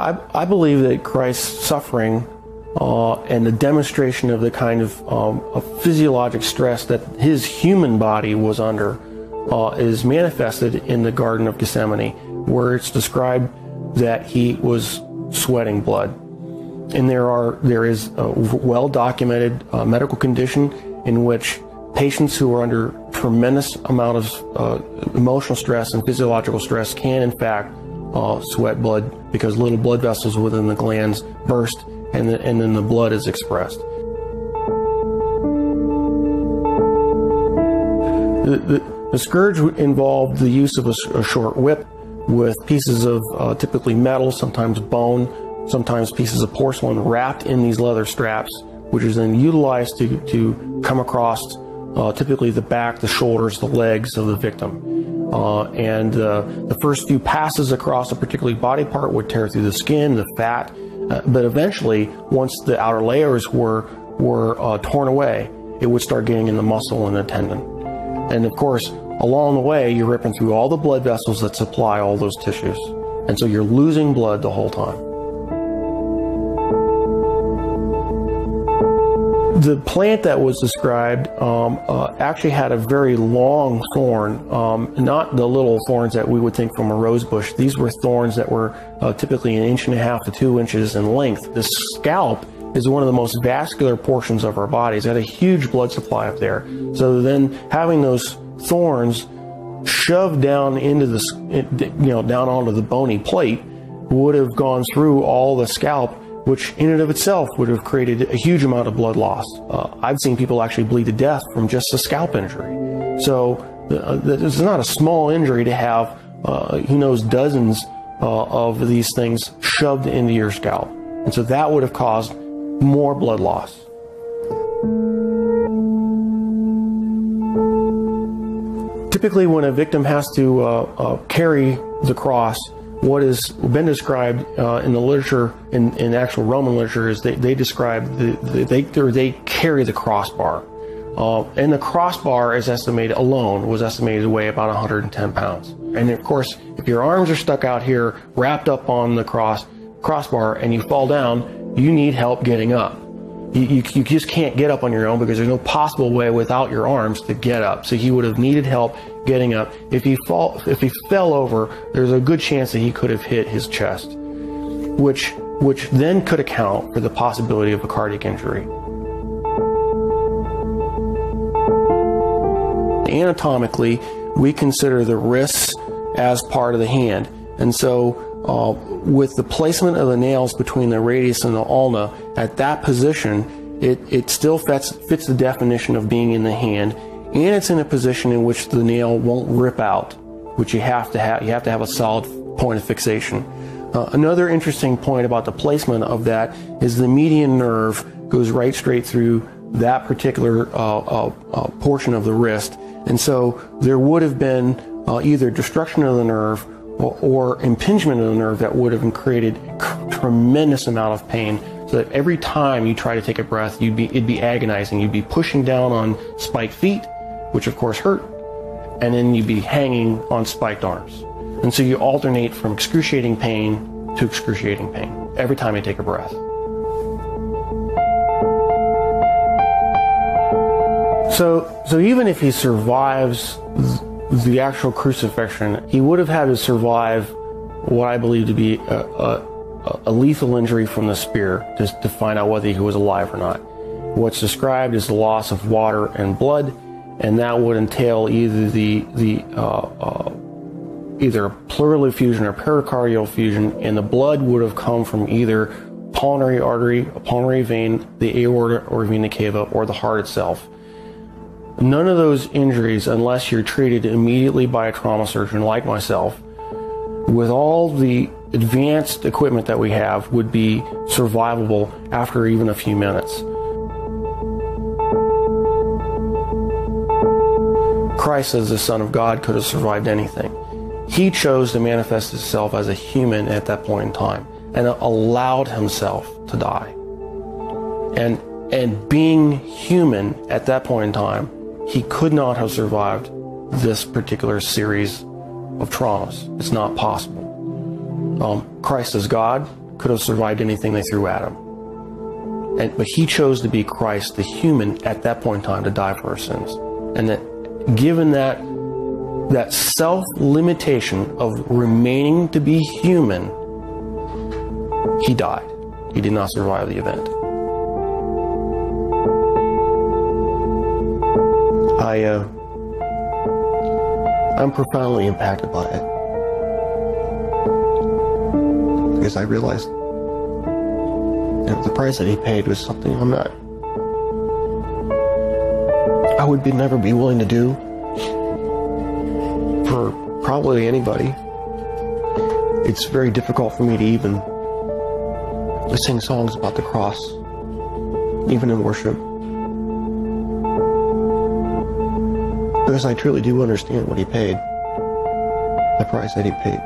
I believe that Christ's suffering and the demonstration of the kind of physiologic stress that his human body was under is manifested in the Garden of Gethsemane, where it's described that he was sweating blood. And there is a well-documented medical condition in which patients who are under tremendous amount of emotional stress and physiological stress can in fact sweat blood, because little blood vessels within the glands burst and then the blood is expressed. The scourge involved the use of a short whip with pieces of typically metal, sometimes bone, sometimes pieces of porcelain wrapped in these leather straps, which is then utilized to come across typically the back, the shoulders, the legs of the victim. The first few passes across a particular body part would tear through the skin, the fat, but eventually, once the outer layers were torn away, it would start getting in the muscle and the tendon. And of course, along the way, you're ripping through all the blood vessels that supply all those tissues. And so you're losing blood the whole time. The plant that was described actually had a very long thorn, not the little thorns that we would think from a rose bush. These were thorns that were typically 1.5 to 2 inches in length. The scalp is one of the most vascular portions of our bodies. It had a huge blood supply up there. So then having those thorns shoved down into the, down onto the bony plate would have gone through all the scalp, which in and of itself would have created a huge amount of blood loss. I've seen people actually bleed to death from just a scalp injury. So it's not a small injury to have, who knows, dozens of these things shoved into your scalp. And so that would have caused more blood loss. Typically, when a victim has to carry the cross, what has been described in the literature, in actual Roman literature, is they describe they carry the crossbar, and the crossbar is estimated alone was estimated to weigh about 110 pounds. And of course, if your arms are stuck out here, wrapped up on the crossbar, and you fall down, you need help getting up. You just can't get up on your own, because there's no possible way without your arms to get up. So he would have needed help getting up. If he fell over, there's a good chance that he could have hit his chest, which then could account for the possibility of a cardiac injury. Anatomically, we consider the wrists as part of the hand, and so with the placement of the nails between the radius and the ulna at that position, it still fits the definition of being in the hand, and it's in a position in which the nail won't rip out, which you have to have a solid point of fixation. Another interesting point about the placement of that is the median nerve goes right straight through that particular portion of the wrist, and so there would have been either destruction of the nerve or impingement of the nerve that would have created a tremendous amount of pain, so that every time you try to take a breath, it'd be agonizing. You'd be pushing down on spiked feet, which of course hurt, and then you'd be hanging on spiked arms. And so you alternate from excruciating pain to excruciating pain every time you take a breath. So even if he survives the actual crucifixion, he would have had to survive what I believe to be a lethal injury from the spear, just to find out whether he was alive or not. What's described is the loss of water and blood, and that would entail either either pleural effusion or pericardial effusion, and the blood would have come from either pulmonary artery, a pulmonary vein, the aorta or vena cava, or the heart itself. None of those injuries, unless you're treated immediately by a trauma surgeon like myself, with all the advanced equipment that we have, would be survivable after even a few minutes. Christ, as the Son of God, could have survived anything. He chose to manifest himself as a human at that point in time, and allowed himself to die. And being human at that point in time, he could not have survived this particular series of traumas. It's not possible. Christ as God could have survived anything they threw at him. But he chose to be Christ, the human, at that point in time to die for our sins. And that given that self-limitation of remaining to be human, he died. He did not survive the event. I'm profoundly impacted by it. Because I realized the price that he paid was something I would never be willing to do for probably anybody. It's very difficult for me to even sing songs about the cross, even in worship, because I truly do understand what he paid, the price that he paid.